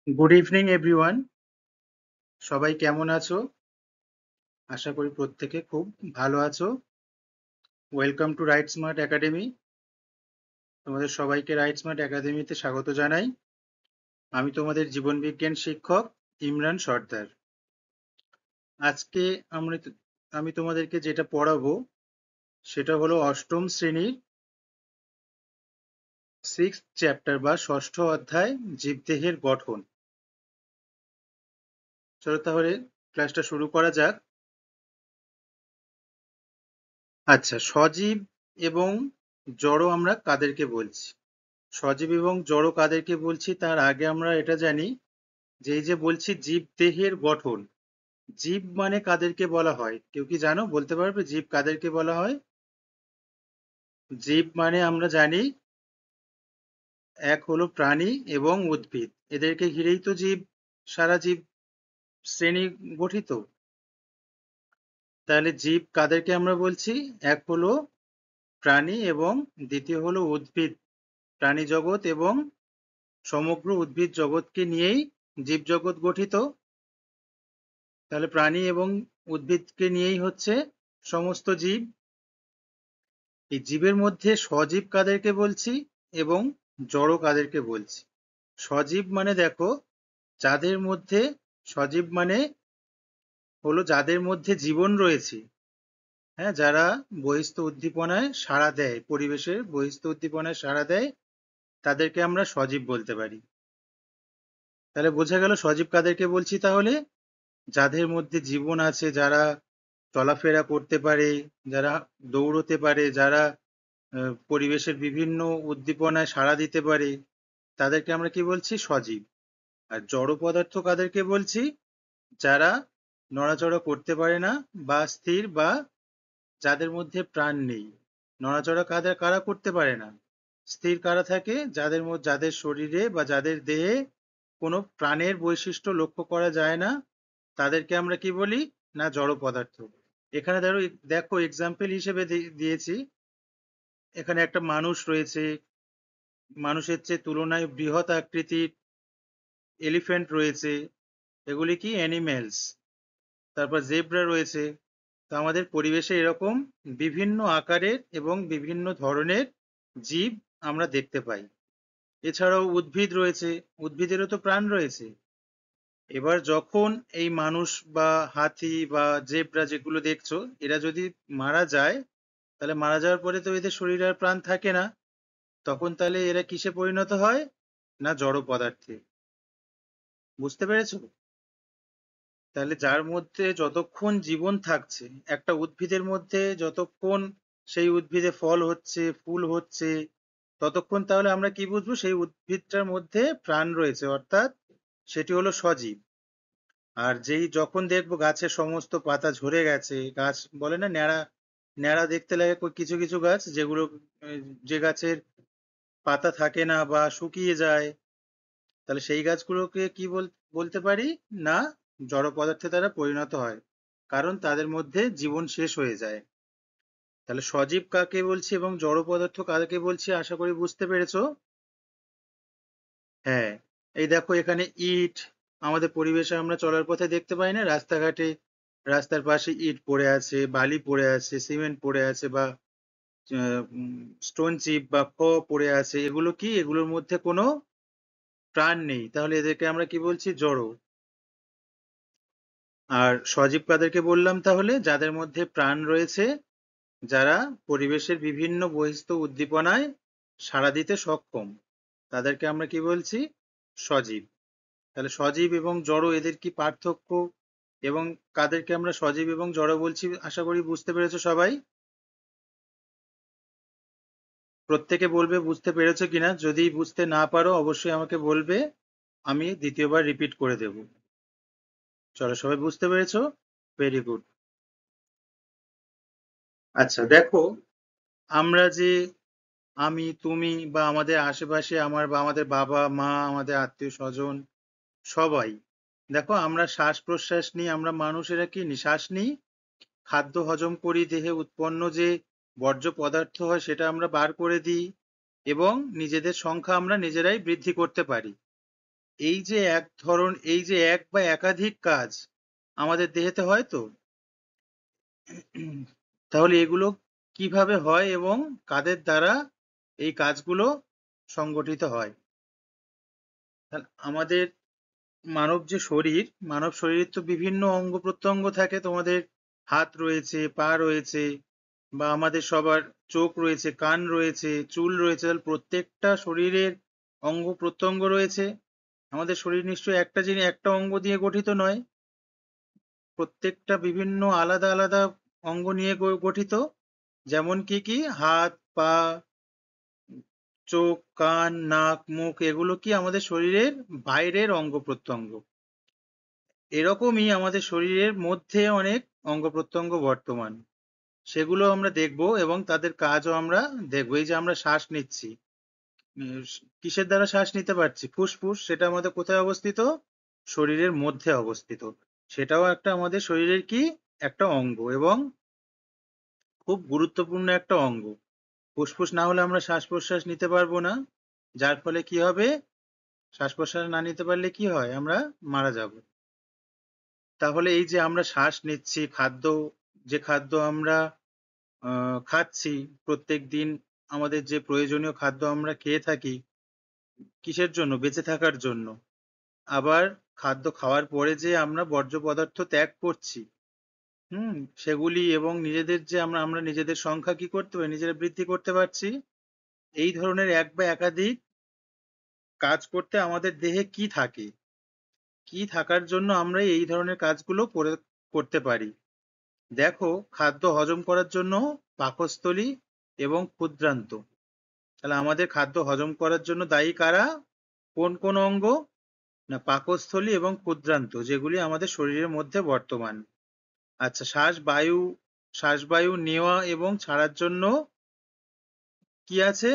Good evening everyone. সবাই কেমন আছো? আশা করি প্রত্যেকে খুব ভালো আছো। Welcome to right smart academy. তোমাদের সবাইকে রাইট স্মার্ট একাডেমিতে স্বাগত জানাই। আমি তোমাদের জীবন বিজ্ঞান শিক্ষক ইমরান সর্দার। আজকে আমরা আমি তোমাদেরকে যেটা পড়াবো সেটা হলো অষ্টম শ্রেণীর সিক্স চ্যাপ্টার বা ষষ্ঠ অধ্যায় জীবদেহের গঠন। চলো তাহলে ক্লাসটা শুরু করা যাক। আচ্ছা, সজীব এবং জড় আমরা কাদেরকে বলছি? সজীব এবং জড় কাদেরকে বলছি তার আগে আমরা এটা জানি যে এই যে বলছি জীব দেহের গঠন, জীব মানে কাদেরকে বলা হয়? কেউ কি জানো, বলতে পারবে জীব কাদেরকে বলা হয়? জীব মানে আমরা জানি এক হলো প্রাণী এবং উদ্ভিদ, এদেরকে ঘিরেই তো জীব, সারা জীব শ্রেণী গঠিত। তাহলে জীব কাদেরকে আমরা বলছি? এক হলো প্রাণী এবং দ্বিতীয় হলো উদ্ভিদ, প্রাণী জগৎ এবং সমগ্র উদ্ভিদ জগৎকে নিয়েই জীবজগৎ গঠিত। তাহলে প্রাণী এবং উদ্ভিদকে নিয়েই হচ্ছে সমস্ত জীব। এই জীবের মধ্যে সজীব কাদেরকে বলছি এবং জড় কাদেরকে বলছি? সজীব মানে দেখো, যাদের মধ্যে, সজীব মানে হলো যাদের মধ্যে জীবন রয়েছে, হ্যাঁ, যারা বহিস্থ উদ্দীপনায় সাড়া দেয়, পরিবেশের বহিস্থ উদ্দীপনায় সাড়া দেয়, তাদেরকে আমরা সজীব বলতে পারি। তাহলে বোঝা গেল সজীব কাদেরকে বলছি। তাহলে যাদের মধ্যে জীবন আছে, যারা চলাফেরা করতে পারে, যারা দৌড়তে পারে, যারা পরিবেশের বিভিন্ন উদ্দীপনায় সাড়া দিতে পারে, তাদেরকে আমরা কি বলছি? সজীব। আর জড় পদার্থ কাদেরকে বলছি? যারা নড়াচড়া করতে পারে না বা স্থির, বা যাদের মধ্যে প্রাণ নেই। নড়াচড়া কারা করতে পারে না? স্থির কারা থাকে? যাদের মধ্যে, যাদের শরীরে বা যাদের দেহে কোনো প্রাণের বৈশিষ্ট্য লক্ষ্য করা যায় না, তাদেরকে আমরা কি বলি? না, জড় পদার্থ। এখানে ধরো, দেখো এক্সাম্পল হিসেবে দিয়েছি, এখানে একটা মানুষ রয়েছে, মানুষের চেয়ে তুলনায় বৃহৎ আকৃতির এলিফ্যান্ট রয়েছে, এগুলি কি? অ্যানিমেলস। তারপর জেব্রা রয়েছে। তো আমাদের পরিবেশে এরকম বিভিন্ন আকারের এবং বিভিন্ন ধরনের জীব আমরা দেখতে পাই। এছাড়াও উদ্ভিদ রয়েছে, উদ্ভিদেরও তো প্রাণ রয়েছে। এবার যখন এই মানুষ বা হাতি বা জেব্রা যেগুলো দেখছো, এরা যদি মারা যায়, তাহলে মারা যাওয়ার পরে তো এদের শরীরে আর প্রাণ থাকে না। তখন তাহলে এরা কিসে পরিণত হয়? না, জড় পদার্থে। বুঝতে পেরেছো? তাহলে যার মধ্যে যতক্ষণ জীবন থাকছে, একটা উদ্ভিদের মধ্যে যতক্ষণ সেই উদ্ভিদে ফল হচ্ছে, ফুল হচ্ছে, ততক্ষণ তাহলে আমরা কি বুঝবো? সেই উদ্ভিদটার মধ্যে প্রাণ রয়েছে, অর্থাৎ সেটি হলো সজীব। আর যেই যখন দেখবো গাছের সমস্ত পাতা ঝরে গেছে, গাছ বলে না ন্যাড়া ন্যাড়া দেখতে লাগে কিছু কিছু গাছ, যেগুলো যে গাছের পাতা থাকে না বা শুকিয়ে যায়, তাহলে সেই গাছগুলোকে কি বলতে পারি? না, জড় পদার্থে তারা পরিণত হয়, কারণ তাদের মধ্যে জীবন শেষ হয়ে যায়। তাহলে সজীব কাকে বলছি এবং জড় পদার্থ কাকে বলছি, আশা করি বুঝতে পেরেছো। হ্যাঁ, এই দেখো এখানে ইট, আমাদের পরিবেশে আমরা চলার পথে দেখতে পাই না, রাস্তাঘাটে রাস্তার পাশে ইট পড়ে আছে, বালি পড়ে আছে, সিমেন্ট পড়ে আছে, বা স্টোন চিপ বা পড়ে আছে। এগুলো কি? এগুলোর মধ্যে কোনো প্রাণ নেই, তাহলে এদেরকে আমরা কি বলছি? জড়। আর সজীব কাদেরকে বললাম তাহলে? যাদের মধ্যে প্রাণ রয়েছে, যারা পরিবেশের বিভিন্ন বহিস্থ উদ্দীপনায় সাড়া দিতে সক্ষম, তাদেরকে আমরা কি বলছি? সজীব। তাহলে সজীব এবং জড়, এদের কি পার্থক্য এবং কাদেরকে আমরা সজীব এবং জড় বলছি, আশা করি বুঝতে পেরেছো সবাই। প্রত্যেকে বলবে বুঝতে পেরেছো কিনা। যদি বুঝতে না পারো অবশ্যই আমাকে বলবে, আমি দ্বিতীয়বার রিপিট করে দেব। চলো, সবাই বুঝতে পেরেছো? Very good. আচ্ছা দেখো, আমরা যে, আমি, তুমি বা আমাদের আশেপাশে আমার বা আমাদের বাবা মা, আমাদের আত্মীয় স্বজন, সবাই, দেখো আমরা শ্বাস প্রশ্বাস নিই, আমরা মানুষেরা কি নিঃশ্বাস নিই, খাদ্য হজম করি, দেহে উৎপন্ন যে বর্জ্য পদার্থ হয় সেটা আমরা বার করে দিই, এবং নিজেদের সংখ্যা আমরা নিজেরাই বৃদ্ধি করতে পারি। এই যে এক বা একাধিক কাজ আমাদের দেহেতে হয় তো, তাহলে এগুলো কিভাবে হয় এবং কাদের দ্বারা এই কাজগুলো সংগঠিত হয়? তাহলে আমাদের মানব শরীরের তো বিভিন্ন অঙ্গ প্রত্যঙ্গ থাকে। তোমাদের হাত রয়েছে, পা রয়েছে, বা আমাদের সবার চোখ রয়েছে, কান রয়েছে, চুল রয়েছে। তাহলে প্রত্যেকটা শরীরের অঙ্গ প্রত্যঙ্গ রয়েছে। আমাদের শরীর নিশ্চয়ই একটা অঙ্গ দিয়ে গঠিত নয়, প্রত্যেকটা বিভিন্ন আলাদা আলাদা অঙ্গ নিয়ে গঠিত। যেমন কি কি, হাত, পা, চোখ, কান, নাক, মুখ, এগুলো কি আমাদের শরীরের বাইরের অঙ্গ প্রত্যঙ্গ। এরকমই আমাদের শরীরের মধ্যে অনেক অঙ্গ প্রত্যঙ্গ বর্তমান, সেগুলো আমরা দেখব এবং তাদের কাজও আমরা দেখবো। এই যে আমরা শ্বাস নিচ্ছি, উম, কিসের দ্বারা শ্বাস নিতে পারছি? ফুসফুস। সেটা আমাদের কোথায় অবস্থিত? শরীরের মধ্যে অবস্থিত। সেটাও একটা আমাদের শরীরের কি একটা অঙ্গ, এবং খুব গুরুত্বপূর্ণ একটা অঙ্গ। ফুসফুস না হলে আমরা শ্বাস প্রশ্বাস নিতে পারবো না, যার ফলে কি হবে? শ্বাস প্রশ্বাস না নিতে পারলে কি হয়? আমরা মারা যাব। তাহলে এই যে আমরা শ্বাস নিচ্ছি, যে খাদ্য আমরা খাচ্ছি প্রত্যেক দিন, আমাদের যে প্রয়োজনীয় খাদ্য আমরা খেয়ে থাকি, কিসের জন্য? বেঁচে থাকার জন্য। আবার খাদ্য খাওয়ার পরে যে আমরা বর্জ্য পদার্থ ত্যাগ করছি, হুম, সেগুলি, এবং নিজেদের যে আমরা আমরা নিজেদের সংখ্যা কি করতে পারি? নিজেরা বৃদ্ধি করতে পারছি। এই ধরনের এক বা একাধিক কাজ করতে আমাদের দেহে কি থাকে? কি থাকার জন্য আমরা এই ধরনের কাজগুলো করতে পারি? দেখো, খাদ্য হজম করার জন্য পাকস্থলী এবং ক্ষুদ্রান্ত। তাহলে আমাদের খাদ্য হজম করার জন্য দায়ী কারা? কোন কোন অঙ্গ? না, পাকস্থলী এবং ক্ষুদ্রান্ত, যেগুলি আমাদের শরীরের মধ্যে বর্তমান। আচ্ছা, শ্বাসবায়ু নেওয়া এবং ছাড়ার জন্য কি আছে?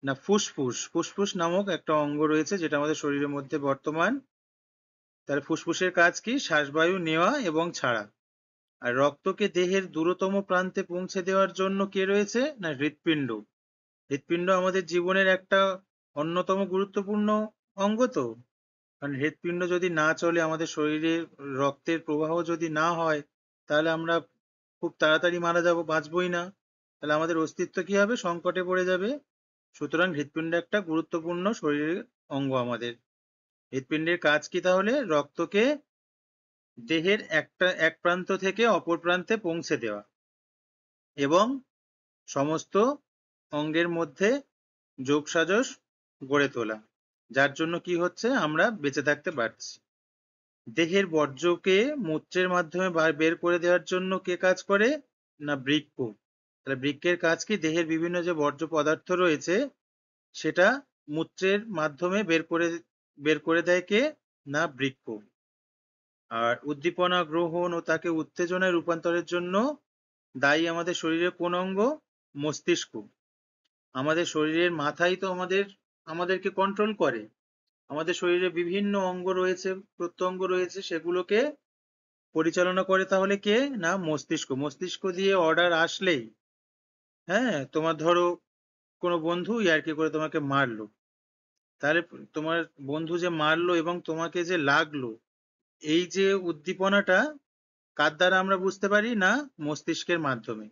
না, ফুসফুস। ফুসফুস নামক একটা অঙ্গ রয়েছে, যেটা আমাদের শরীরের মধ্যে বর্তমান। তাহলে ফুসফুসের কাজ কি? শ্বাসবায়ু নেওয়া এবং ছাড়া। আর রক্তকে দেহের দূরতম প্রান্তে পৌঁছে দেওয়ার জন্য কে রয়েছে? না, হৃৎপিণ্ড। হৃৎপিণ্ড আমাদের জীবনের একটা অন্যতম গুরুত্বপূর্ণ অঙ্গ তো। কারণ হৃৎপিণ্ড যদি না চলে, আমাদের শরীরে রক্তের প্রবাহ যদি না হয়, তাহলে আমরা খুব তাড়াতাড়ি মারা যাব, বাঁচবই না। তাহলে আমাদের অস্তিত্ব কি হবে? সংকটে পড়ে যাবে। সুতরাং হৃৎপিণ্ড একটা গুরুত্বপূর্ণ শরীরের অঙ্গ আমাদের। হৃৎপিণ্ডের কাজ কি তাহলে? রক্তকে দেহের এক প্রান্ত থেকে অপর প্রান্তে পৌঁছে দেওয়া এবং সমস্ত অঙ্গের মধ্যে যোগসাজশ গড়ে তোলা, যার জন্য কি হচ্ছে? আমরা বেঁচে থাকতে পারছি। দেহের বর্জ্যকে মূত্রের মাধ্যমে বের করে দেওয়ার জন্য কে কাজ করে? না, বৃক্ক। তাহলে বৃক্কের কাজ কি? দেহের বিভিন্ন যে বর্জ্য পদার্থ রয়েছে, সেটা মূত্রের মাধ্যমে বের করে দেয় কে? না, বৃক্ক। আর উদ্দীপনা গ্রহণ ও তাকে উত্তেজনায় রূপান্তরের জন্য দায়ী আমাদের শরীরের কোন অঙ্গ? মস্তিষ্ক। আমাদের শরীরের মাথাই তো আমাদেরকে কন্ট্রোল করে। আমাদের শরীরে বিভিন্ন অঙ্গ রয়েছে, প্রত্যঙ্গ রয়েছে, সেগুলোকে পরিচালনা করে তাহলে কে? না, মস্তিষ্ক। মস্তিষ্ক দিয়ে অর্ডার আসলেই, হ্যাঁ, তোমার ধরো কোনো বন্ধু ইয়ার্কি করে তোমাকে মারলো, তাহলে তোমার বন্ধু যে মারলো এবং তোমাকে যে লাগলো, এই যে উদ্দীপনাটা কার দ্বারা আমরা বুঝতে পারি? না, মস্তিষ্কের মাধ্যমে।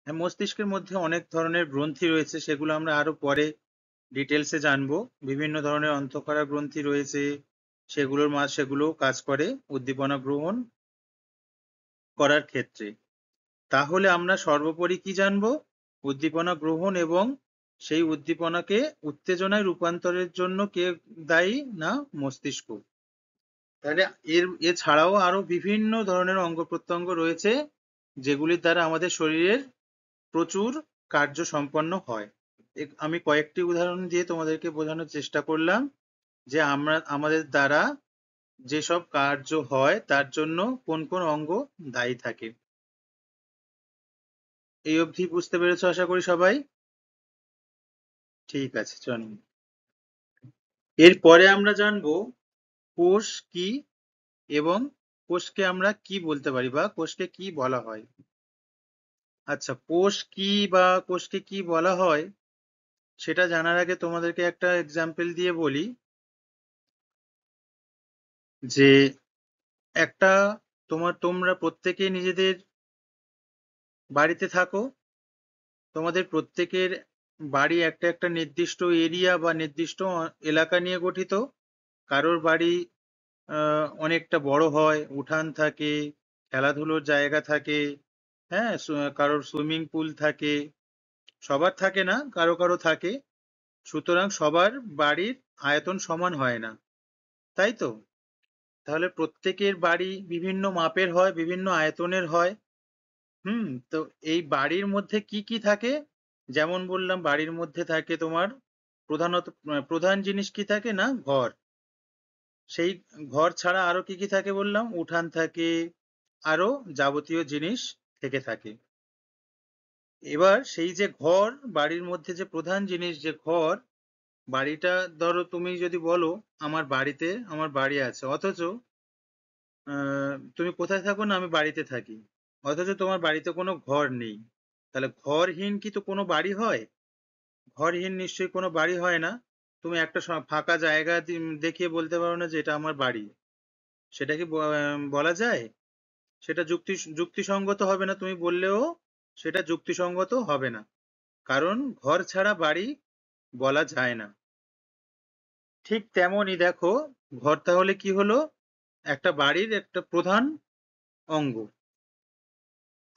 হ্যাঁ, মস্তিষ্কের মধ্যে অনেক ধরনের গ্রন্থি রয়েছে, সেগুলো আমরা আরো পরে ডিটেলসে জানবো। বিভিন্ন ধরনের অন্তঃক্ষরা গ্রন্থি রয়েছে, সেগুলোও কাজ করে উদ্দীপনা গ্রহণ করার ক্ষেত্রে। তাহলে আমরা সর্বোপরি কি জানবো? উদ্দীপনা গ্রহণ এবং সেই উদ্দীপনাকে উত্তেজনায় রূপান্তরের জন্য কে দায়ী? না, মস্তিষ্ক। তাহলে এছাড়াও আরো বিভিন্ন ধরনের অঙ্গ প্রত্যঙ্গ রয়েছে, যেগুলির দ্বারা আমাদের শরীরের প্রচুর কার্য সম্পন্ন হয়। আমি কয়েকটি উদাহরণ দিয়ে তোমাদেরকে বোঝানোর চেষ্টা করলাম যে আমাদের দ্বারা যেসব কার্য হয় তার জন্য কোন কোন অঙ্গ দায়ী থাকে। এই অবধি বুঝতে পেরেছো আশা করি সবাই? ঠিক আছে, চলো। এরপরে আমরা জানবো কোষ কি, এবং কোষকে আমরা কি বলতে পারি, বা কোষকে কি বলা হয়। আচ্ছা, কোষ কি বা কোষকে কি বলা হয়, সেটা জানার আগে তোমাদেরকে একটা এক্সাম্পল দিয়ে বলি। যে একটা তোমরা প্রত্যেকে নিজেদের বাড়িতে থাকো, তোমাদের প্রত্যেকের বাড়ি একটা একটা নির্দিষ্ট এরিয়া বা নির্দিষ্ট এলাকা নিয়ে গঠিত। কারোর বাড়ি অনেকটা বড় হয়, উঠান থাকে, খেলাধুলোর জায়গা থাকে, হ্যাঁ, কারোর সুইমিং পুল থাকে, সবার থাকে না, কারো কারো থাকে। সুতরাং সবার বাড়ির আয়তন সমান হয় না, তাই তো? তাহলে প্রত্যেকের বাড়ি বিভিন্ন মাপের হয়, বিভিন্ন আয়তনের হয়। তো এই বাড়ির মধ্যে কি কি থাকে? যেমন বললাম, বাড়ির মধ্যে থাকে তোমার প্রধানত প্রধান জিনিস কি থাকে না, ঘর। সেই ঘর ছাড়া আরো কি কি থাকে বললাম? উঠান থাকে, আরো যাবতীয় জিনিস থেকে থাকে। এবার সেই যে ঘর, বাড়ির মধ্যে যে প্রধান জিনিস যে ঘর, বাড়িটা ধরো তুমি যদি বলো আমার বাড়ি আছে, অথচ তুমি কোথায় থাকো? না, আমি বাড়িতে থাকি। অথচ তোমার বাড়িতে কোনো ঘর নেই। তাহলে ঘরহীন কি তো কোনো বাড়ি হয়? ঘরহীন নিশ্চয়ই কোনো বাড়ি হয় না। তুমি একটা ফাঁকা জায়গা দেখিয়ে বলতে পারো না যে এটা আমার বাড়ি। সেটা কি বলা যায়? সেটা যুক্তিসঙ্গত হবে না, তুমি বললেও সেটা যুক্তিসঙ্গত হবে না। কারণ ঘর ছাড়া বাড়ি বলা যায় না। ঠিক তেমনই দেখো, ঘর তাহলে কি হলো? একটা বাড়ির একটা প্রধান অঙ্গ।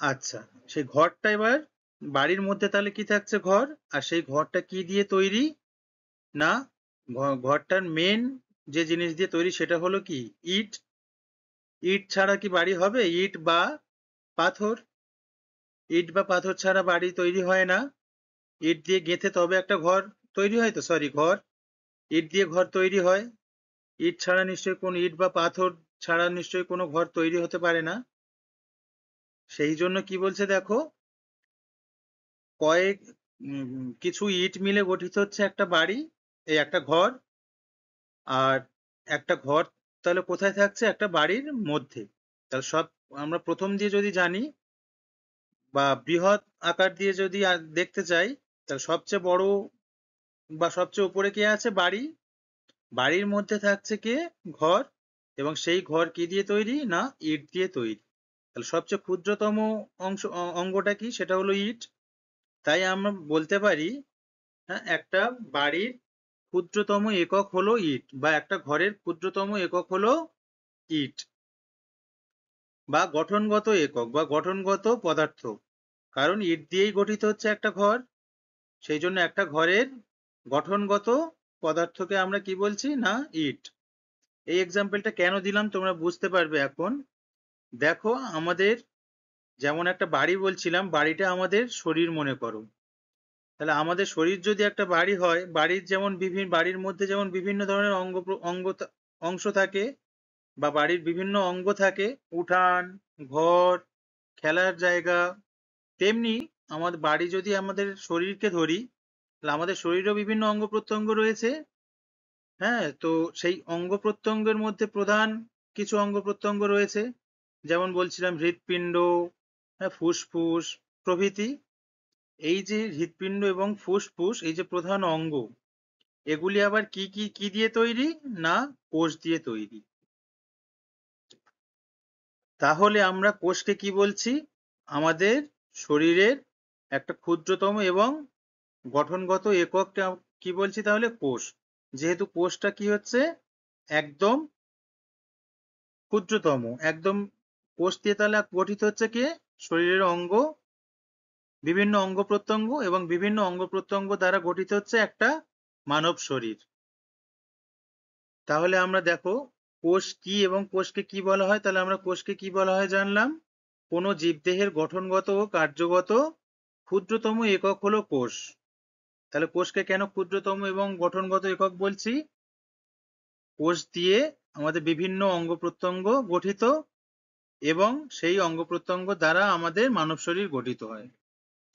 আচ্ছা, সেই ঘরটা এবার বাড়ির মধ্যে তাহলে কি থাকছে? ঘর। আর সেই ঘরটা কি দিয়ে তৈরি? না, ঘরটার মেন যে জিনিস দিয়ে তৈরি সেটা হলো কি? ইট। ইট ছাড়া কি বাড়ি হবে? ইট বা পাথর। ইট বা পাথর ছাড়া বাড়ি তৈরি হয় না। ইট দিয়ে গেঁথে তবে একটা ঘর তৈরি হয়, তো সরি, ঘর। ইট দিয়ে ঘর তৈরি হয়। ইট ছাড়া নিশ্চয়ই কোন ইট বা পাথর ছাড়া নিশ্চয়ই কোনো ঘর তৈরি হতে পারে না। সেই জন্য কি বলছে দেখো, কয়েক কিছু ইট মিলে গঠিত হচ্ছে একটা বাড়ি, এই একটা ঘর। আর একটা ঘর তাহলে কোথায় থাকছে? একটা বাড়ির মধ্যে। তাহলে সব আমরা প্রথম দিয়ে যদি জানি বা বৃহৎ আকার দিয়ে যদি দেখতে চাই, তাহলে সবচেয়ে বড় বা সবচেয়ে উপরে কে আছে? বাড়ি। বাড়ির মধ্যে থাকছে কে? ঘর। এবং সেই ঘর কি দিয়ে তৈরি? না, ইট দিয়ে তৈরি। তাহলে সবচেয়ে ক্ষুদ্রতম অঙ্গটা কি? সেটা হলো ইট। তাই আমরা বলতে পারি, হ্যাঁ, একটা বাড়ির ক্ষুদ্রতম একক হলো ইট, বা একটা ঘরের ক্ষুদ্রতম একক হলো ইট, বা গঠনগত একক বা গঠনগত পদার্থ। কারণ ইট দিয়েই গঠিত হচ্ছে একটা ঘর। সেই জন্য একটা ঘরের গঠনগত পদার্থকে আমরা কি বলছি? না, ইট। এই এক্সাম্পলটা কেন দিলাম তোমরা বুঝতে পারবে এখন। দেখো, আমাদের যেমন একটা বাড়ি বলছিলাম, বাড়িটা আমাদের শরীর মনে করো। তাহলে আমাদের শরীর যদি একটা বাড়ি হয়, বাড়ির মধ্যে যেমন বিভিন্ন ধরনের অংশ থাকে, বা বাড়ির বিভিন্ন অঙ্গ থাকে, উঠান, ঘর, খেলার জায়গা, তেমনি আমাদের বাড়ি যদি আমাদের শরীরকে ধরি, তাহলে আমাদের শরীরেও বিভিন্ন অঙ্গ প্রত্যঙ্গ রয়েছে। হ্যাঁ, তো সেই অঙ্গ প্রত্যঙ্গের মধ্যে প্রধান কিছু অঙ্গ প্রত্যঙ্গ রয়েছে, যেমন বলছিলাম হৃৎপিণ্ড, হ্যাঁ, ফুসফুস প্রভৃতি। এই যে হৃৎপিণ্ড এবং ফুসফুস, এই যে প্রধান অঙ্গ, এগুলি আবার কি কি কি দিয়ে তৈরি? না, কোষ দিয়ে তৈরি। তাহলে আমরা কোষকে কি বলছি? আমাদের শরীরের একটা ক্ষুদ্রতম এবং গঠনগত একককে কি বলছি তাহলে? কোষ। যেহেতু কোষটা কি হচ্ছে? একদম ক্ষুদ্রতম, একদম। কোষ দিয়ে তাহলে গঠিত হচ্ছে কি? শরীরের অঙ্গ, বিভিন্ন অঙ্গ প্রত্যঙ্গ, এবং বিভিন্ন অঙ্গ প্রত্যঙ্গ দ্বারা গঠিত হচ্ছে একটা মানব শরীর। তাহলে আমরা দেখো, কোষ কি এবং কোষকে কি বলা হয়? তাহলে আমরা কোষকে কি বলা হয় জানলাম। কোনো জীবদেহের গঠনগত ও কার্যগত ক্ষুদ্রতম একক হলো কোষ। তাহলে কোষকে কেন ক্ষুদ্রতম এবং গঠনগত একক বলছি? কোষ দিয়ে আমাদের বিভিন্ন অঙ্গ প্রত্যঙ্গ গঠিত, এবং সেই অঙ্গ প্রত্যঙ্গ দ্বারা আমাদের মানব শরীর গঠিত হয়।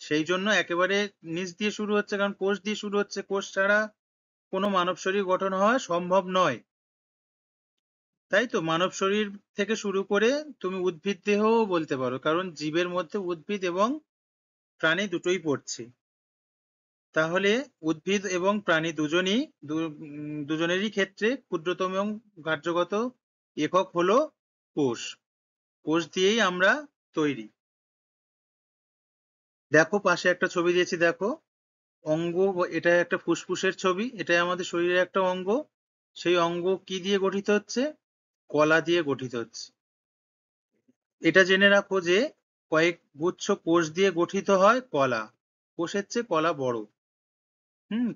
সেই জন্য একেবারে নিচ দিয়ে শুরু হচ্ছে, কারণ কোষ দিয়ে শুরু হচ্ছে। কোষ ছাড়া কোনো মানব শরীর গঠন হওয়া সম্ভব নয়। তাই তো, মানব শরীর থেকে শুরু করে তুমি উদ্ভিদ দেহও বলতে পারো, কারণ জীবের মধ্যে উদ্ভিদ এবং প্রাণী দুটোই পড়ছে। তাহলে উদ্ভিদ এবং প্রাণী দুজনেরই ক্ষেত্রে ক্ষুদ্রতম এবং কার্যগত একক হলো কোষ। কোষ দিয়েই আমরা তৈরি। দেখো পাশে একটা ছবি দিয়েছি, দেখো অঙ্গ, এটা একটা ফুসফুসের ছবি, এটাই আমাদের শরীরের একটা অঙ্গ। সেই অঙ্গ কি দিয়ে গঠিত হচ্ছে? কলা দিয়ে গঠিত হচ্ছে। এটা জেনে রাখো যে কয়েক গুচ্ছ কোষ দিয়ে গঠিত হয় কলা। কোষের চেয়ে কলা বড়।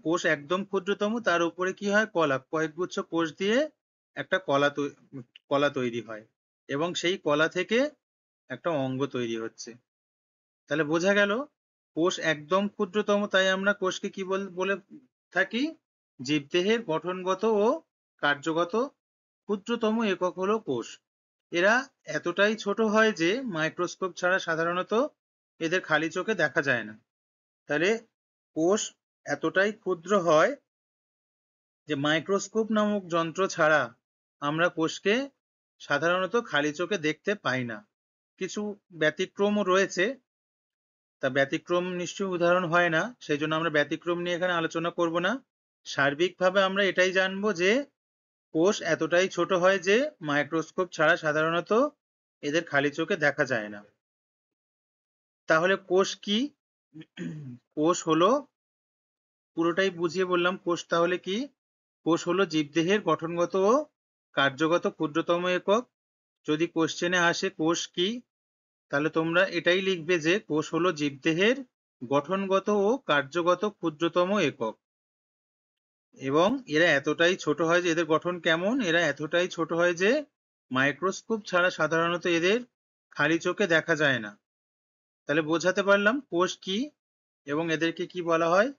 কোষ একদম ক্ষুদ্রতম, তার উপরে কি হয়? কলা। কয়েকগুচ্ছ কোষ দিয়ে একটা কলা তৈরি হয় এবং সেই কলা থেকে একটা অঙ্গ তৈরি হচ্ছে। তাহলে বোঝা গেল কোষ একদম ক্ষুদ্রতম, তাই আমরা কোষকে কি বলে থাকি? জীবদেহের গঠনগত ও কার্যগত ক্ষুদ্রতম একক হলো কোষ। এরা এতটাই ছোট হয় যে মাইক্রোস্কোপ ছাড়া সাধারণত এদের খালি চোখে দেখা যায় না। তাহলে কোষ এতটাই ক্ষুদ্র হয় যে মাইক্রোস্কোপ নামক যন্ত্র ছাড়া আমরা কোষকে সাধারণত খালি চোখে দেখতে পাই না। কিছু ব্যতিক্রমও রয়েছে, তা ব্যতিক্রম নিশ্চয়ই উদাহরণ হয় না, সেই জন্য আমরা ব্যতিক্রম নিয়ে এখানে আলোচনা করব না। সার্বিকভাবে আমরা এটাই জানবো যে কোষ এতটাই ছোট হয় যে মাইক্রোস্কোপ ছাড়া সাধারণত এদের খালি চোখে দেখা যায় না। তাহলে কোষ কি? কোষ হলো, পুরোটাই বুঝিয়ে বললাম, কোষ তাহলে কি? কোষ হলো জীবদেহের গঠনগত ও কার্যগত ক্ষুদ্রতম একক। যদি কোশ্চেনে আসে কোষ কি, তাহলে তোমরা এটাই লিখবে যে কোষ হলো জীবদেহের গঠনগত ও কার্যগত ক্ষুদ্রতম একক। এবং এরা এতটাই ছোট হয় যে, এদের গঠন কেমন? এরা এতটাই ছোট হয় যে মাইক্রোস্কোপ ছাড়া সাধারণত এদের খালি চোখে দেখা যায় না। তাহলে বোঝাতে পারলাম কোষ কি এবং এদেরকে কি বলা হয়।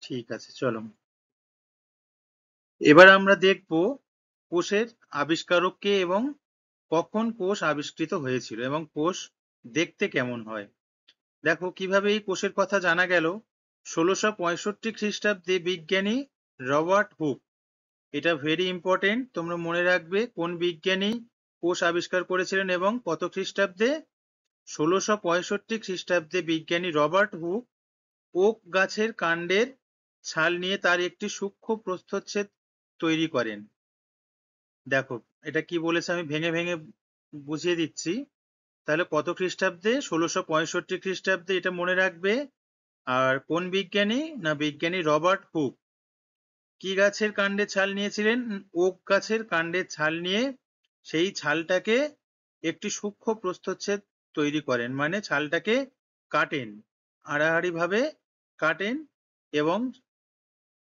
ঠিক আছে, চলো এবার আমরা দেখব কোষের আবিষ্কারক কে এবং কখন কোষ আবিষ্কৃত হয়েছিল এবং কোষ দেখতে কেমন হয়। দেখো কিভাবে এই কোষের কথা জানা গেল। 1665 খ্রিস্টাব্দে বিজ্ঞানী রবার্ট হুক, এটা ভেরি ইম্পর্টেন্ট, তোমরা মনে রাখবে কোন বিজ্ঞানী কোষ আবিষ্কার করেছিলেন এবং কত খ্রিস্টাব্দে। 1665 খ্রিস্টাব্দে বিজ্ঞানী রবার্ট হুক ওক গাছের কাণ্ডের ছাল নিয়ে তার একটি সূক্ষ্ম প্রস্থচ্ছেদ তৈরি করেন। দেখো এটা কি বলেছে আমি ভেঙে ভেঙে বুঝিয়ে দিচ্ছি। তাহলে কত খ্রিস্টাব্দে? 1665 খ্রিস্টাব্দে, এটা মনে রাখবে। আর কোন বিজ্ঞানী? না, বিজ্ঞানী রবার্ট হুক। কি গাছের কাণ্ডের ছাল নিয়েছিলেন? ওক গাছের কাণ্ডের ছাল নিয়ে সেই ছালটাকে একটি সূক্ষ্ম প্রস্থচ্ছেদ তৈরি করেন, মানে ছালটাকে কাটেন, আড়াআড়ি ভাবে কাটেন এবং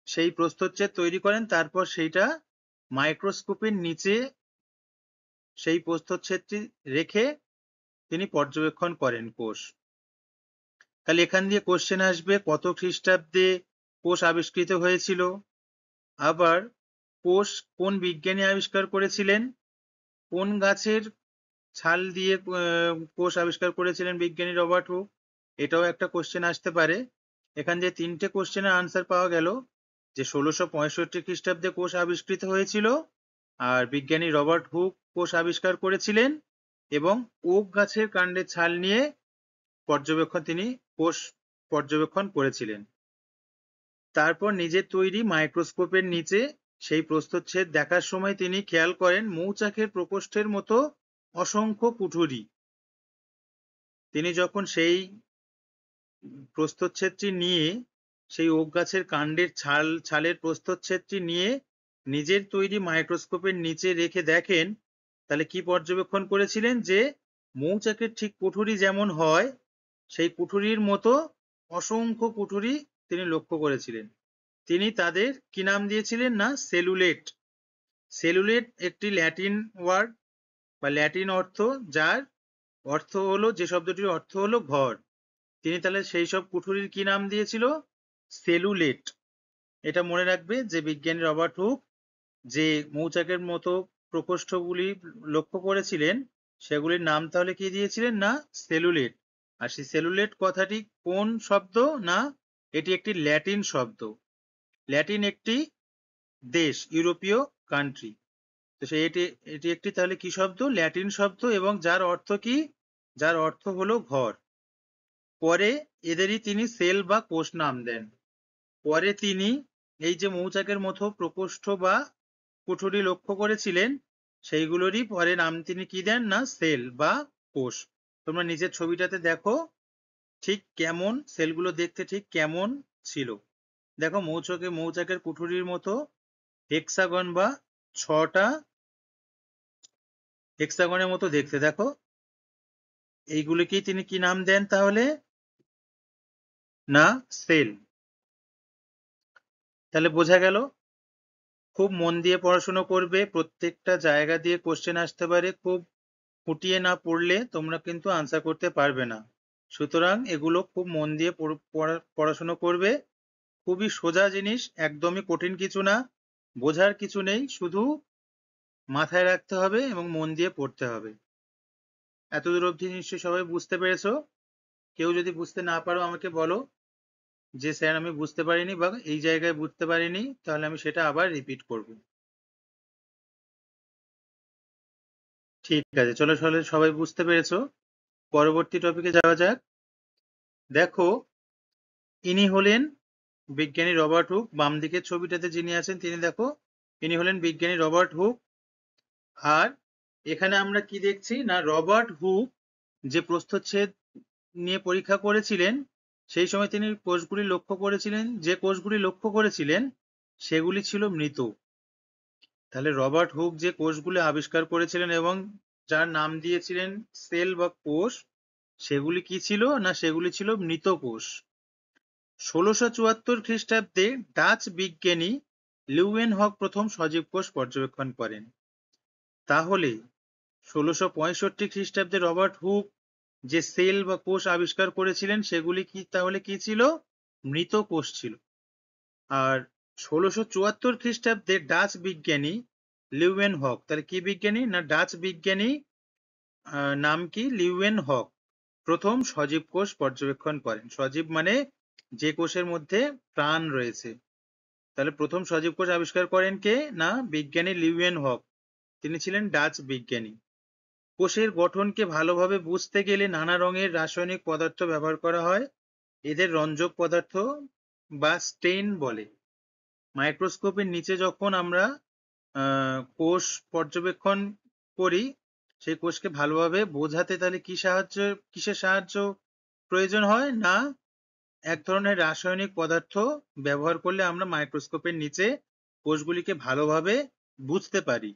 সেই প্রস্থচ্ছেদ তৈরি করেন। তারপর সেইটা মাইক্রোস্কোপের নিচে সেই প্রস্থচ্ছেদটি রেখে তিনি পর্যবেক্ষণ করেন কোষ। তাহলে এখান দিয়ে কোশ্চেন আসবে কত খ্রিস্টাব্দে কোষ আবিষ্কৃত হয়েছিল, আবার কোষ কোন বিজ্ঞানী আবিষ্কার করেছিলেন, কোন গাছের ছাল দিয়ে কোষ আবিষ্কার করেছিলেন বিজ্ঞানী রবার্ট হুক, এটাও একটা কোশ্চেন আসতে পারে। এখান দিয়ে তিনটে কোশ্চেনের আনসার পাওয়া গেল যে 1665 খ্রিস্টাব্দে কোষ আবিষ্কৃত হয়েছিল, আর বিজ্ঞানী রবার্ট হুক কোষ আবিষ্কার করেছিলেন এবং ওক গাছের কাণ্ডের ছাল নিয়ে তিনি কোষ পর্যবেক্ষণ করেছিলেন। তারপর নিজের তৈরি মাইক্রোস্কোপের নিচে সেই প্রস্থচ্ছেদ দেখার সময় তিনি খেয়াল করেন মৌচাকের প্রকোষ্ঠের মতো অসংখ্য কুঠুরি। তিনি যখন সেই প্রস্থচ্ছেদটি নিয়ে, সেই ওক গাছের কাণ্ডের ছালের প্রস্থচ্ছেদটি নিয়ে নিজের তৈরি মাইক্রোস্কোপের নিচে রেখে দেখেন, তাহলে কি পর্যবেক্ষণ করেছিলেন? যে মৌচাকের ঠিক কুঠুরি যেমন হয় সেই কুঠুরির মতো অসংখ্য কুঠুরি তিনি লক্ষ্য করেছিলেন। তিনি তাদের কি নাম দিয়েছিলেন? না, সেলুলেট। সেলুলেট একটি ল্যাটিন ওয়ার্ড বা ল্যাটিন অর্থ, যার অর্থ হলো, যে শব্দটির অর্থ হলো ঘর। তিনি তাহলে সেই সব কুঠুরির কি নাম দিয়েছিল? সেলুলেট। এটা মনে রাখবে যে বিজ্ঞানী রবার্ট হুক যে মৌচাকের মতো প্রকোষ্ঠগুলি লক্ষ্য করেছিলেন সেগুলির নাম তাহলে কি দিয়েছিলেন? না, সেলুলেট। আর সেই সেলুলেট কথাটি কোন শব্দ? না, এটি একটি ল্যাটিন শব্দ। ল্যাটিন একটি দেশ, ইউরোপীয় কান্ট্রি। তো এটি একটি তাহলে কি শব্দ? ল্যাটিন শব্দ, এবং যার অর্থ কি? যার অর্থ হলো ঘর। পরে এদেরই তিনি সেল বা কোষ নাম দেন। পরে তিনি এই যে মৌচাকের মতো প্রকোষ্ঠ বা কুঠুরি লক্ষ্য করেছিলেন সেইগুলোরই পরে নাম তিনি কি দেন না সেল বা কোষ। তোমরা নিজের ছবিটাতে দেখো ঠিক কেমন সেলগুলো দেখতে ঠিক কেমন ছিল। দেখো মৌচাকের কুঠুরির মতো হেক্সাগন বা 6টা হেক্সাগনের মতো দেখতে। দেখো এইগুলোকেই তিনি কি নাম দেন তাহলে? না সেল। তাহলে বোঝা গেল খুব মন দিয়ে পড়াশোনা করবে, প্রত্যেকটা জায়গা দিয়ে কোশ্চেন আসতে পারে, খুব ফুটিয়ে না পড়লে তোমরা কিন্তু আনসার করতে পারবে না। সুতরাং এগুলো খুব মন দিয়ে পড়াশোনা করবে। খুবই সোজা জিনিস, একদমই কঠিন কিছু না, বোঝার কিছু নেই, শুধু মাথায় রাখতে হবে এবং মন দিয়ে পড়তে হবে। এতদূর অবধি নিশ্চয়ই সবাই বুঝতে পেরেছো? কেউ যদি বুঝতে না পারো আমাকে বলো যে স্যার আমি বুঝতে পারিনি বা এই জায়গায় বুঝতে পারিনি, তাহলে আমি সেটা আবার রিপিট করব। ঠিক আছে, চলো সবাই বুঝতে পেরেছো। পরবর্তী টপিকে যাওয়া যাক। দেখো ইনি হলেন বিজ্ঞানী রবার্ট হুক। বাম দিকের ছবিটাতে যিনি আছেন তিনি দেখো ইনি হলেন বিজ্ঞানী রবার্ট হুক। আর এখানে আমরা কি দেখছি না রবার্ট হুক যে প্রস্থচ্ছেদ নিয়ে পরীক্ষা করেছিলেন সেই সময় তিনি কোষগুলি লক্ষ্য করেছিলেন, যে কোষগুলি লক্ষ্য করেছিলেন সেগুলি ছিল মৃত। তাহলে রবার্ট হুক যে কোষগুলি আবিষ্কার করেছিলেন এবং যার নাম দিয়েছিলেন সেল বা কোষ, সেগুলি কি ছিল না সেগুলি ছিল মৃত কোষ। 1674 খ্রিস্টাব্দে ডাচ বিজ্ঞানী লিউয়েনহক প্রথম সজীব কোষ পর্যবেক্ষণ করেন। তাহলে 1665 খ্রিস্টাব্দে রবার্ট হুক যে সেল বা কোষ আবিষ্কার করেছিলেন সেগুলি কি তাহলে কি ছিল? মৃত কোষ ছিল। আর 1674 খ্রিস্টাব্দে ডাচ বিজ্ঞানী লিউয়েনহক, তাহলে কি বিজ্ঞানী না ডাচ বিজ্ঞানী, নাম কি লিউয়েনহক, প্রথম সজীব কোষ পর্যবেক্ষণ করেন। সজীব মানে যে কোষের মধ্যে প্রাণ রয়েছে। তাহলে প্রথম সজীব কোষ আবিষ্কার করেন কে না বিজ্ঞানী লিউয়েনহক, তিনি ছিলেন ডাচ বিজ্ঞানী। কোষের গঠনকে ভালোভাবে বুঝতে গেলে নানা রঙের রাসায়নিক পদার্থ ব্যবহার করা হয়, এদের রঞ্জক পদার্থ বা স্টেইন বলে। মাইক্রোস্কোপের নিচে যখন আমরা কোষ পর্যবেক্ষণ করি সেই কোষকে ভালোভাবে বোঝাতে তাহলে কিসের সাহায্য প্রয়োজন হয় না এক ধরনের রাসায়নিক পদার্থ ব্যবহার করলে আমরা মাইক্রোস্কোপের নিচে কোষগুলিকে ভালোভাবে বুঝতে পারি।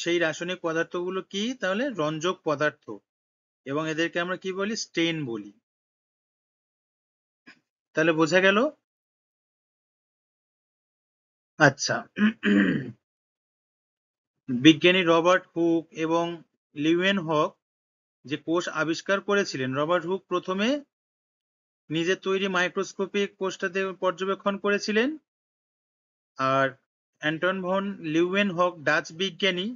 সেই রাসায়নিক পদার্থগুলো কি তাহলে রঞ্জক পদার্থ, এবং এদেরকে আমরা কি বলি স্টেইন বলি। তাহলে বোঝা গেল? আচ্ছা, বিজ্ঞানী রবার্ট হুক এবং লিউয়েনহক যে কোষ আবিষ্কার করেছিলেন, রবার্ট হুক প্রথমে নিজের তৈরি মাইক্রোস্কোপে কোষটাতে পর্যবেক্ষণ করেছিলেন, আর অ্যান্টন ভন লিউয়েনহক ডাচ বিজ্ঞানী,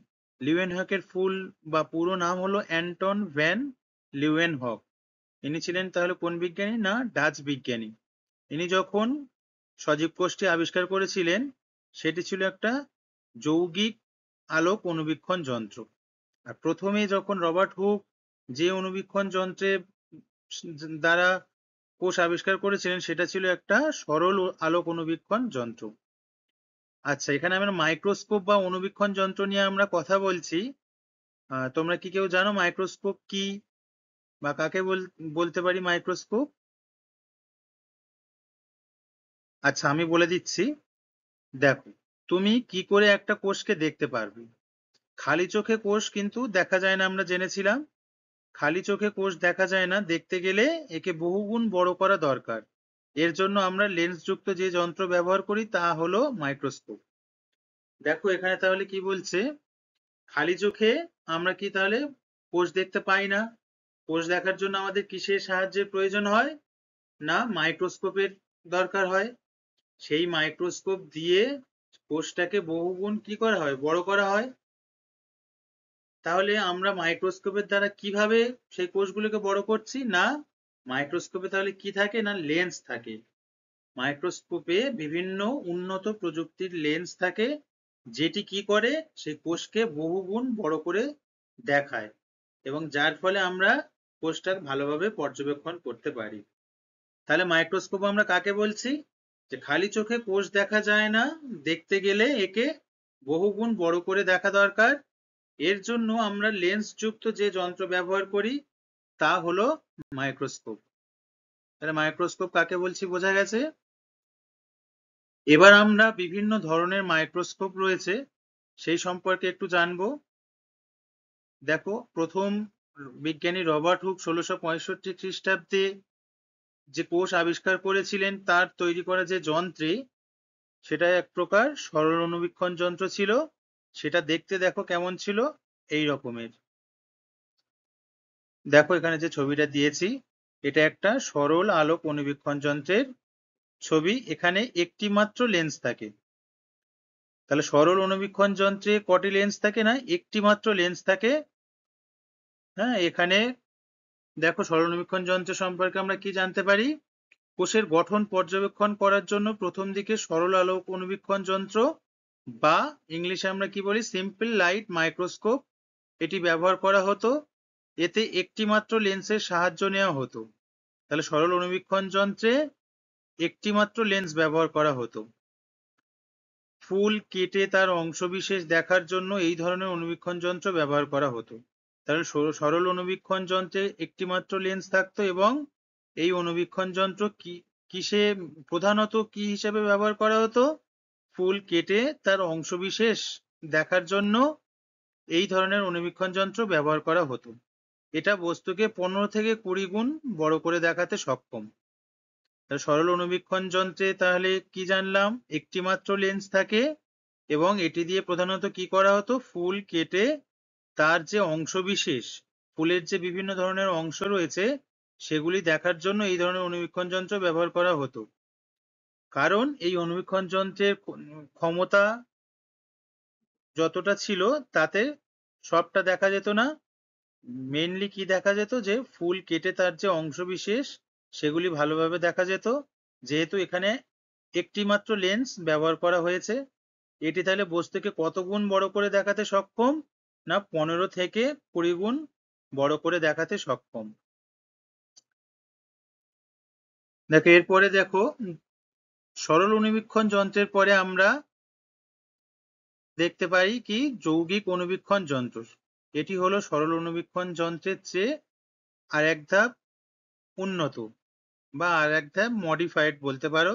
লিউয়েনহকের ফুল বা পুরো নাম হলো অ্যান্টন ভ্যান লিউয়েনহক। ইনি ছিলেন তাহলে কোন বিজ্ঞানী না ডাচ বিজ্ঞানী। ইনি যখন সজীব কোষটি আবিষ্কার করেছিলেন সেটি ছিল একটা যৌগিক আলোক অণুবীক্ষণ যন্ত্র। আর প্রথমে যখন রবার্ট হুক যে অণুবীক্ষণ যন্ত্রের দ্বারা কোষ আবিষ্কার করেছিলেন সেটা ছিল একটা সরল আলোক অণুবীক্ষণ যন্ত্র। আচ্ছা, এখানে আমরা মাইক্রোস্কোপ বা অণুবীক্ষণ যন্ত্র নিয়ে আমরা কথা বলছি। তোমরা কি কেউ জানো মাইক্রোস্কোপ কি বা কাকে বলতে পারি মাইক্রোস্কোপ? আচ্ছা, আমি বলে দিচ্ছি। দেখো, তুমি কি করে একটা কোষকে দেখতে পারবে? খালি চোখে কোষ কিন্তু দেখা যায় না, আমরা জেনেছিলাম। খালি চোখে কোষ দেখা যায় না, দেখতে গেলে একে বহুগুণ বড় করা দরকার। এর জন্য আমরা লেন্স যুক্ত যে যন্ত্র ব্যবহার করি তা হলো মাইক্রোস্কোপ। দেখো এখানে তাহলে কি বলছে, খালি চোখে আমরা কি তাহলে কোষ দেখতে পাই না। কোষ দেখার জন্য আমাদের কিসের সাহায্যের প্রয়োজন হয় না মাইক্রোস্কোপের দরকার হয়। সেই মাইক্রোস্কোপ দিয়ে কোষটাকে বহুগুণ কি করা হয় বড় করা হয়। তাহলে আমরা মাইক্রোস্কোপের দ্বারা কিভাবে সেই কোষগুলোকে বড় করছি না মাইক্রোস্কোপে তাহলে কি থাকে না লেন্স থাকে। মাইক্রোস্কোপে বিভিন্ন উন্নত প্রযুক্তির লেন্স থাকে যেটি কি করে সেই কোষকে বহুগুণ বড় করে দেখায় এবং যার ফলে আমরা কোষটা ভালোভাবে পর্যবেক্ষণ করতে পারি। তাহলে মাইক্রোস্কোপ আমরা কাকে বলছি? যে খালি চোখে কোষ দেখা যায় না, দেখতে গেলে একে বহুগুণ বড় করে দেখা দরকার। এর জন্য আমরা লেন্স যুক্ত যে যন্ত্র ব্যবহার করি তা হলো মাইক্রোস্কোপ। তাহলে মাইক্রোস্কোপ কাকে বলছি বোঝা গেছে। এবার আমরা বিভিন্ন ধরনের মাইক্রোস্কোপ রয়েছে সেই সম্পর্কে একটু জানবো। দেখো, প্রথম বিজ্ঞানী রবার্ট হুক 1665 খ্রিস্টাব্দে যে কোষ আবিষ্কার করেছিলেন তার তৈরি করা যে যন্ত্রে, সেটা এক প্রকার সরল অণুবীক্ষণ যন্ত্র ছিল। সেটা দেখতে দেখো কেমন ছিল, এই রকমের। দেখো এখানে যে ছবিটা দিয়েছি, এটা একটা সরল আলোক অণুবীক্ষণ যন্ত্রের ছবি। এখানে একটি মাত্র লেন্স থাকে। তাহলে সরল অণুবীক্ষণ যন্ত্রে কটি লেন্স থাকে না, একটি মাত্র লেন্স থাকে। হ্যাঁ, এখানে দেখো সরল অণুবীক্ষণ যন্ত্র সম্পর্কে আমরা কি জানতে পারি। কোষের গঠন পর্যবেক্ষণ করার জন্য প্রথম দিকে সরল আলোক অণুবীক্ষণ যন্ত্র বা ইংলিশে আমরা কি বলি সিম্পল লাইট মাইক্রোস্কোপ, এটি ব্যবহার করা হতো। এতে একটি মাত্র লেন্সের সাহায্য নেওয়া হতো। তাহলে সরল অণুবীক্ষণ যন্ত্রে একটি মাত্র লেন্স ব্যবহার করা হতো। ফুল কেটে তার অংশবিশেষ দেখার জন্য এই ধরনের অণুবীক্ষণ যন্ত্র ব্যবহার করা হতো। তাহলে সরল অণুবীক্ষণ যন্ত্রে একটি মাত্র লেন্স থাকতো এবং এই অণুবীক্ষণ যন্ত্র কিসে প্রধানত কি হিসেবে ব্যবহার করা হতো, ফুল কেটে তার অংশবিশেষ দেখার জন্য এই ধরনের অণুবীক্ষণ যন্ত্র ব্যবহার করা হতো। এটা বস্তুকে 15 থেকে 20 গুণ বড় করে দেখাতে সক্ষম। সরল অণুবীক্ষণ যন্ত্রে তাহলে কি জানলাম, একটি মাত্র লেন্স থাকে এবং এটি দিয়ে প্রধানত কি করা হতো, ফুল কেটে তার যে অংশবিশেষ, ফুলের যে বিভিন্ন ধরনের অংশ রয়েছে সেগুলি দেখার জন্য এই ধরনের অণুবীক্ষণ যন্ত্র ব্যবহার করা হতো। কারণ এই অণুবীক্ষণ যন্ত্রের ক্ষমতা যতটা ছিল তাতে সবটা দেখা যেত না। মেইনলি কি দেখা যেত, যে ফুল কেটে তার যে অংশবিশেষ সেগুলি ভালোভাবে দেখা যেত। যেহেতু এখানে একটি মাত্র লেন্স ব্যবহার করা হয়েছে, এটি তাহলে বস্তুকে কত গুণ বড় করে দেখাতে সক্ষম না, 15 থেকে 20 গুণ বড় করে দেখাতে সক্ষম। দেখো এরপরে দেখো, সরল অণুবীক্ষণ যন্ত্রের পরে আমরা দেখতে পাই কি যৌগিক অণুবীক্ষণ যন্ত্র। এটি হলো সরল অণুবীক্ষণ যন্ত্রের চেয়ে আর এক ধাপ উন্নত বা আর এক ধাপ মডিফাইড বলতে পারো।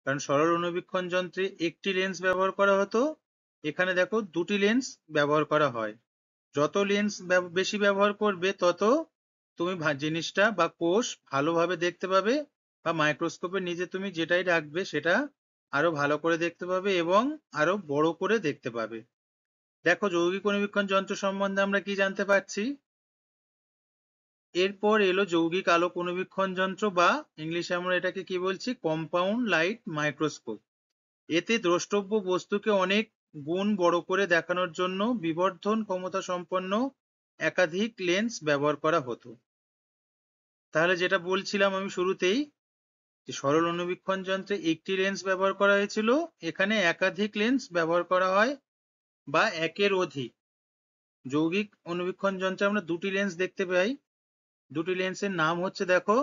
কারণ সরল অণুবীক্ষণ যন্ত্রে একটি লেন্স ব্যবহার করা হতো, এখানে দেখো দুটি লেন্স ব্যবহার করা হয়। যত লেন্স বেশি ব্যবহার করবে তত তুমি জিনিসটা বা কোষ ভালোভাবে দেখতে পাবে, বা মাইক্রোস্কোপের নিচে তুমি যেটাই রাখবে সেটা আরো ভালো করে দেখতে পাবে এবং আরো বড় করে দেখতে পাবে। দেখো যৌগিক অণুবীক্ষণ যন্ত্র সম্বন্ধে আমরা কি জানতে পারছি। এরপর এলো যৌগিক আলোক অণুবীক্ষণ যন্ত্র বা ইংলিশে আমরা এটাকে কি বলছি, কম্পাউন্ড লাইট মাইক্রোস্কোপ। এতে দ্রষ্টব্য বস্তুকে অনেক গুণ বড় করে দেখানোর জন্য বিবর্ধন ক্ষমতা সম্পন্ন একাধিক লেন্স ব্যবহার করা হতো। তাহলে যেটা বলছিলাম আমি শুরুতেই, যে সরল অণুবীক্ষণ যন্ত্রে একটি লেন্স ব্যবহার করা হয়েছিল, এখানে একাধিক লেন্স ব্যবহার করা হয় বা একের অধিক। যৌগিক অণুবীক্ষণ যন্ত্রে আমরা দুটি লেন্স দেখতে পাই। দুটি লেন্সের নাম হচ্ছে দেখো,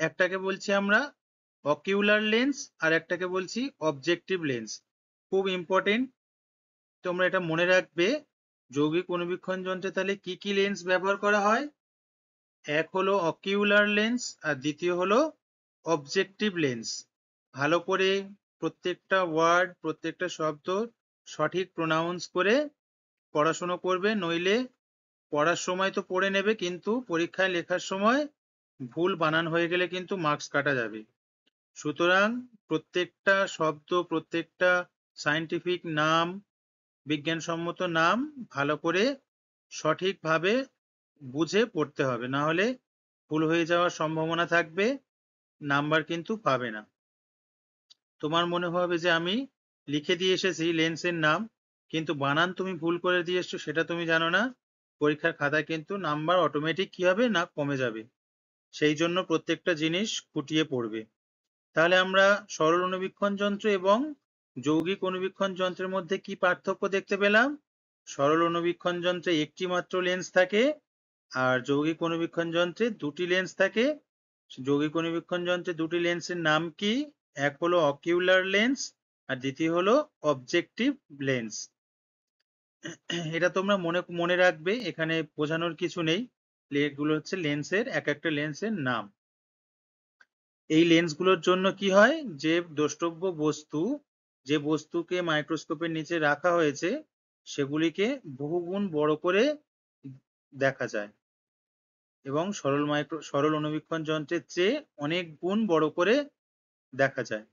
একটাকে বলছি আমরা অকিউলার লেন্স আর একটাকে বলছি অবজেক্টিভ লেন্স। খুব ইম্পর্টেন্ট, তোমরা এটা মনে রাখবে। যৌগিক অণুবীক্ষণ যন্ত্রে তাহলে কি কি লেন্স ব্যবহার করা হয়, এক হলো অকিউলার লেন্স আর দ্বিতীয় হলো অবজেক্টিভ লেন্স। ভালো করে প্রত্যেকটা ওয়ার্ড প্রত্যেকটা শব্দ সঠিক প্রোনাউন্স করে পড়াশোনা করবে, নইলে পড়ার সময় তো পড়ে নেবে কিন্তু পরীক্ষায় লেখার সময় ভুল বানান হয়ে গেলে কিন্তু মার্কস কাটা যাবে। সুতরাং প্রত্যেকটা শব্দ প্রত্যেকটা সায়েন্টিফিক নাম বিজ্ঞানসম্মত নাম ভালো করে সঠিকভাবে বুঝে পড়তে হবে, না হলে ভুল হয়ে যাওয়ার সম্ভাবনা থাকবে, নাম্বার কিন্তু পাবে না। তোমার মনে হবে যে আমি লিখে দিয়ে এসেছি লেন্সের নাম, কিন্তু বানান তুমি ভুল করে দিয়ে এসছো সেটা তুমি জানো না, পরীক্ষার খাতায় কিন্তু নাম্বার অটোমেটিক কি হবে না, কমে যাবে। সেই জন্য প্রত্যেকটা জিনিস খুঁটিয়ে পড়বে। তাহলে আমরা সরল অণুবীক্ষণ যন্ত্র এবং যৌগিক অণুবীক্ষণ যন্ত্রের মধ্যে কি পার্থক্য দেখতে পেলাম। সরল অণুবীক্ষণ যন্ত্রে একটি মাত্র লেন্স থাকে আর যৌগিক অণুবীক্ষণ যন্ত্রে দুটি লেন্স থাকে। যৌগিক অণুবীক্ষণ যন্ত্রে দুটি লেন্সের নাম কি, এক হলো অকিউলার লেন্স আর দ্বিতীয় হলো অবজেক্টিভ লেন্স। এটা তোমরা মনে মনে রাখবে, এখানে বোঝানোর কিছু নেই। এগুলো হচ্ছে লেন্সের, এক একটা লেন্সের নাম। এই লেন্সগুলোর জন্য কি হয়, যে দ্রষ্টব্য বস্তু, যে বস্তুকে মাইক্রোস্কোপের নিচে রাখা হয়েছে সেগুলিকে বহুগুণ বড় করে দেখা যায় এবং সরল অণুবীক্ষণ যন্ত্রের চেয়ে অনেক গুণ বড় করে দেখা যায়।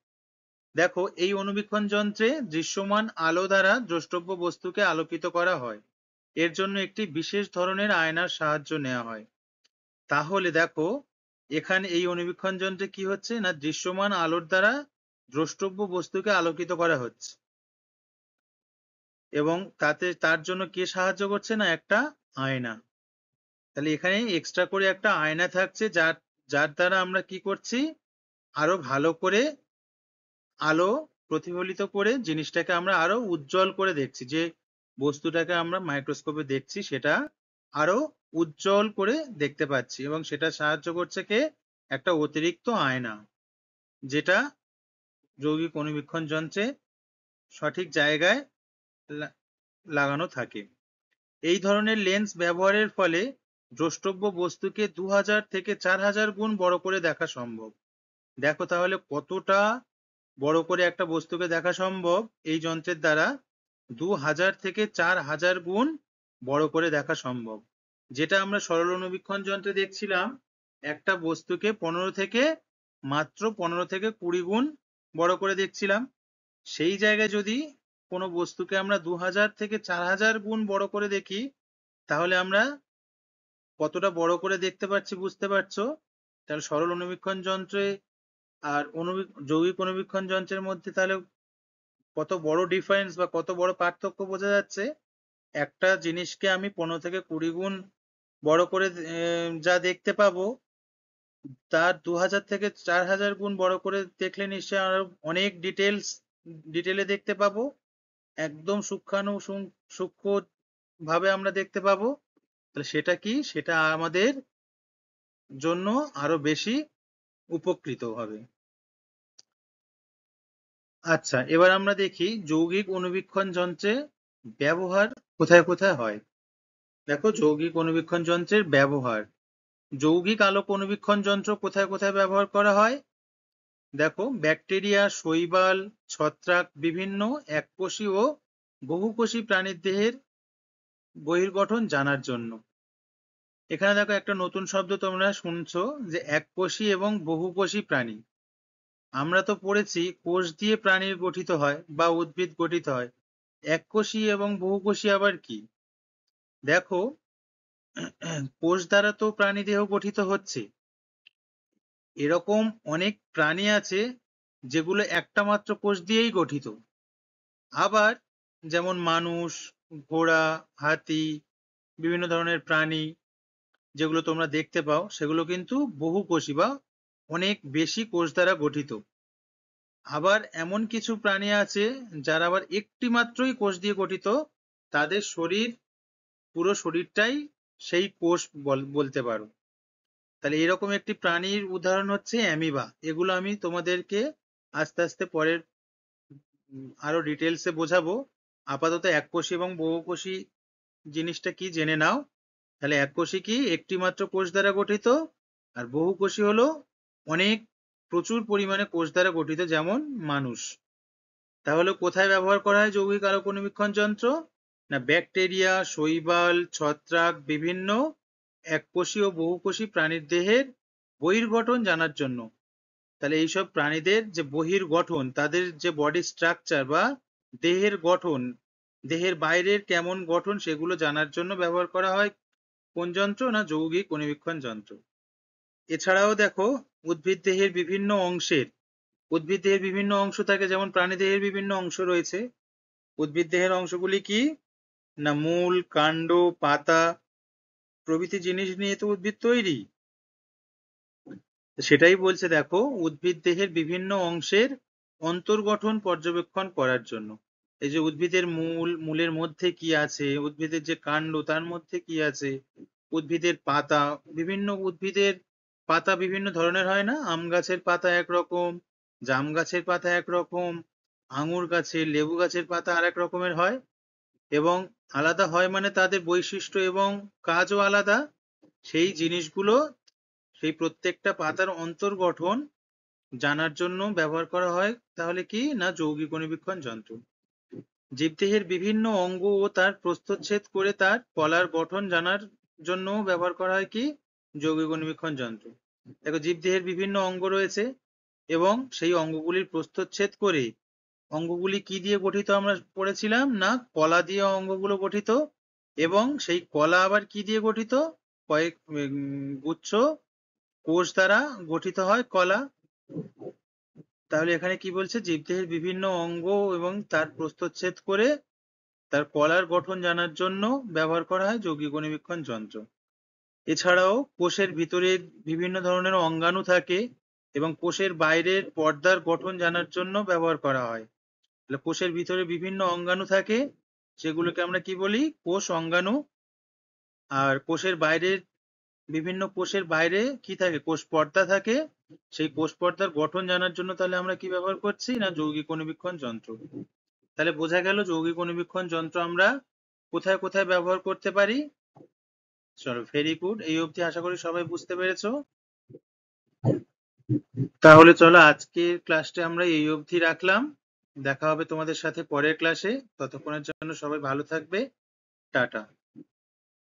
দেখো, এই অণুবীক্ষণ যন্ত্রে দৃশ্যমান আলো দ্বারা দ্রষ্টব্য বস্তুকে আলোকিত করা হয়। এর জন্য একটি বিশেষ ধরনের আয়নার সাহায্য নেওয়া হয়। তাহলে দেখো, এখানে এই অণুবীক্ষণ যন্ত্রে কি হচ্ছে না, দৃশ্যমান আলোর দ্বারা দ্রষ্টব্য বস্তুকে আলোকিত করা হচ্ছে এবং তার জন্য কে সাহায্য করছে না, একটা আয়না। তাহলে এখানে এক্সট্রা করে একটা আয়না থাকছে, যার যার দ্বারা আমরা কি করছি, আরো ভালো করে আলো প্রতিফলিত করে জিনিসটাকে আমরা আরো উজ্জ্বল করে দেখছি। যে বস্তুটাকে আমরা মাইক্রোস্কোপে দেখছি সেটা আরো উজ্জ্বল করে দেখতে পাচ্ছি এবং সেটা সাহায্য করছে কে, একটা অতিরিক্ত আয়না, যেটা যৌগিক অণুবীক্ষণ যন্ত্রে সঠিক জায়গায় লাগানো থাকে। এই ধরনের লেন্স ব্যবহারের ফলে দ্রষ্টব্য বস্তুকে 2000 থেকে 4000 গুণ বড় করে দেখা সম্ভব। দেখো তাহলে কতটা বড় করে একটা বস্তুকে দেখা সম্ভব এই যন্ত্রের দ্বারা, 2000 থেকে 4000 গুণ বড় করে দেখা সম্ভব। যেটা আমরা সরল অণুবীক্ষণ যন্ত্রে দেখছিলাম একটা বস্তুকে মাত্র 15 থেকে 20 গুণ বড় করে দেখছিলাম, সেই জায়গায় যদি কোনো বস্তুকে আমরা 2000 থেকে 4000 গুণ বড় করে দেখি, তাহলে আমরা কতটা বড় করে দেখতে পাচ্ছি বুঝতে পারছো। তাহলে সরল অণুবীক্ষণ যন্ত্রে আর যৌগিক অণুবীক্ষণ যন্ত্রের মধ্যে তাহলে কত বড় ডিফারেন্স বা কত বড় পার্থক্য বোঝা যাচ্ছে। একটা জিনিসকে আমি 15 থেকে 20 গুণ বড় করে যা দেখতে পাবো, তার 2000 থেকে 4000 গুণ বড় করে দেখলে নিশ্চয়ই আরো অনেক ডিটেলে দেখতে পাবো, একদম সূক্ষ্ম ভাবে আমরা দেখতে পাবো। তাহলে সেটা কি, সেটা আমাদের জন্য আরো বেশি উপকৃত হবে। আচ্ছা, এবার আমরা দেখি যৌগিক অণুবীক্ষণ যন্ত্রে ব্যবহার কোথায় কোথায় হয়। দেখো, যৌগিক অণুবীক্ষণ যন্ত্রের ব্যবহার। যৌগিক আলোক অণুবীক্ষণ যন্ত্র কোথায় কোথায় ব্যবহার করা হয়। দেখো, ব্যাকটেরিয়া, শৈবাল, ছত্রাক, বিভিন্ন এককোষী ও বহুকোষী প্রাণীর দেহের বহির্গঠন জানার জন্য। এখানে দেখো একটা নতুন শব্দ তোমরা শুনছো, যে এককোষী এবং বহুকোষী প্রাণী। আমরা তো পড়েছি কোষ দিয়ে প্রাণীর গঠিত হয় বা উদ্ভিদ গঠিত হয়, এককোষী এবং বহুকোষী আবার কি। দেখো, কোষ দ্বারা তো প্রাণী দেহ গঠিত হচ্ছে, এরকম অনেক প্রাণী আছে যেগুলো একটা মাত্র কোষ দিয়েই গঠিত। আবার যেমন মানুষ, ঘোড়া, হাতি, বিভিন্ন ধরনের প্রাণী যেগুলো তোমরা দেখতে পাও, সেগুলো কিন্তু বহুকোষী বা অনেক বেশি কোষ দ্বারা গঠিত। আবার এমন কিছু প্রাণী আছে যারা আবার একটি মাত্রই কোষ দিয়ে গঠিত, তাদের পুরো শরীরটাই সেই কোষ বলতে পারো। তাহলে এরকম একটি প্রাণীর উদাহরণ হচ্ছে অ্যামিবা। এগুলো আমি তোমাদেরকে আস্তে আস্তে পরের আরো ডিটেলসে বোঝাবো। আপাতত এককোষী এবং বহুকোষী জিনিসটা কি জেনে নাও। তাহলে এককোষী কি, একটি মাত্র কোষ দ্বারা গঠিত, আর বহুকোষী হলো অনেক প্রচুর পরিমাণে কোষ দ্বারা গঠিত, যেমন মানুষ। তাহলে কোথায় ব্যবহার করা হয় যৌগিক আলোক অণুবীক্ষণ যন্ত্র, না ব্যাকটেরিয়া, শৈবাল, ছত্রাক, বিভিন্ন এককোষী ও বহুকোষী প্রাণীর দেহের বহির্গঠন জানার জন্য। তাহলে এইসব প্রাণীদের যে বহির্গঠন, তাদের যে বডি স্ট্রাকচার বা দেহের গঠন, দেহের বাইরের কেমন গঠন, সেগুলো জানার জন্য ব্যবহার করা হয় কোন যন্ত্র, না যৌগিক অণুবীক্ষণ যন্ত্র। এছাড়াও দেখো, উদ্ভিদ দেহের বিভিন্ন অংশ থাকে, যেমন প্রাণী দেহের বিভিন্ন অংশ রয়েছে। উদ্ভিদ দেহের অংশগুলি কি, না মূল, কাণ্ড, পাতা প্রভৃতি জিনিস নিয়ে তো উদ্ভিদ তৈরি। সেটাই বলছে, দেখো, উদ্ভিদ দেহের বিভিন্ন অংশের অন্তর্গঠন পর্যবেক্ষণ করার জন্য। এই যে উদ্ভিদের মূলের মধ্যে কি আছে, উদ্ভিদের যে কাণ্ড তার মধ্যে কি আছে, উদ্ভিদের পাতা, বিভিন্ন উদ্ভিদের পাতা বিভিন্ন ধরনের হয় না, আম গাছের পাতা একরকম, জাম গাছের পাতা একরকম, আঙুর গাছের, লেবু গাছের পাতা আরেক রকমের হয়, এবং আলাদা হয় মানে তাদের বৈশিষ্ট্য এবং কাজও আলাদা। সেই জিনিসগুলো, সেই প্রত্যেকটা পাতার অন্তর্গঠন জানার জন্য ব্যবহার করা হয় তাহলে কি না যৌগিক অণুবীক্ষণ যন্ত্র। জীবদেহের বিভিন্ন অঙ্গ ও তার প্রস্থচ্ছেদ করে তার কলার গঠন জানার জন্য ব্যবহার করা হয় কি যৌগিক অণুবীক্ষণ যন্ত্র। দেখো, জীবদেহের বিভিন্ন অঙ্গ রয়েছে এবং সেই অঙ্গগুলির প্রস্থচ্ছেদ করে, অঙ্গগুলি কি দিয়ে গঠিত আমরা পড়েছিলাম না কলা দিয়ে অঙ্গগুলো গঠিত, এবং সেই কলা আবার কি দিয়ে গঠিত, কয়েক গুচ্ছ কোষ দ্বারা গঠিত হয় কলা। তাহলে এখানে কি বলছে, জীবদেহের বিভিন্ন অঙ্গ এবং তার প্রস্থচ্ছেদ করে তার কলার গঠন জানার জন্য ব্যবহার করা হয় যৌগিক অণুবীক্ষণ যন্ত্র। এছাড়াও কোষের ভিতরে বিভিন্ন ধরনের অঙ্গাণু থাকে এবং কোষের বাইরের পর্দার গঠন জানার জন্য ব্যবহার করা হয়। তাহলে কোষের ভিতরে বিভিন্ন অঙ্গাণু থাকে, সেগুলোকে আমরা কি বলি, কোষ অঙ্গাণু। আর কোষের বাইরের বিভিন্ন কোষের বাইরে কি থাকে, কোষ পর্দা থাকে। সেই কোষ পর্দার গঠন জানার জন্য তাহলে আমরা কি ব্যবহার করছি না যৌগিক অণুবীক্ষণ যন্ত্র। তাহলে বোঝা গেল যৌগিক অণুবীক্ষণ যন্ত্র আমরা কোথায় কোথায় ব্যবহার করতে পারি। চলো, ভেরি গুড, এই অবধি আশা করি সবাই বুঝতে পেরেছো। তাহলে চলো, আজকের ক্লাসটা আমরা এই অবধি রাখলাম। দেখা হবে তোমাদের সাথে পরের ক্লাসে। ততক্ষণের জন্য সবাই ভালো থাকবে। টাটা।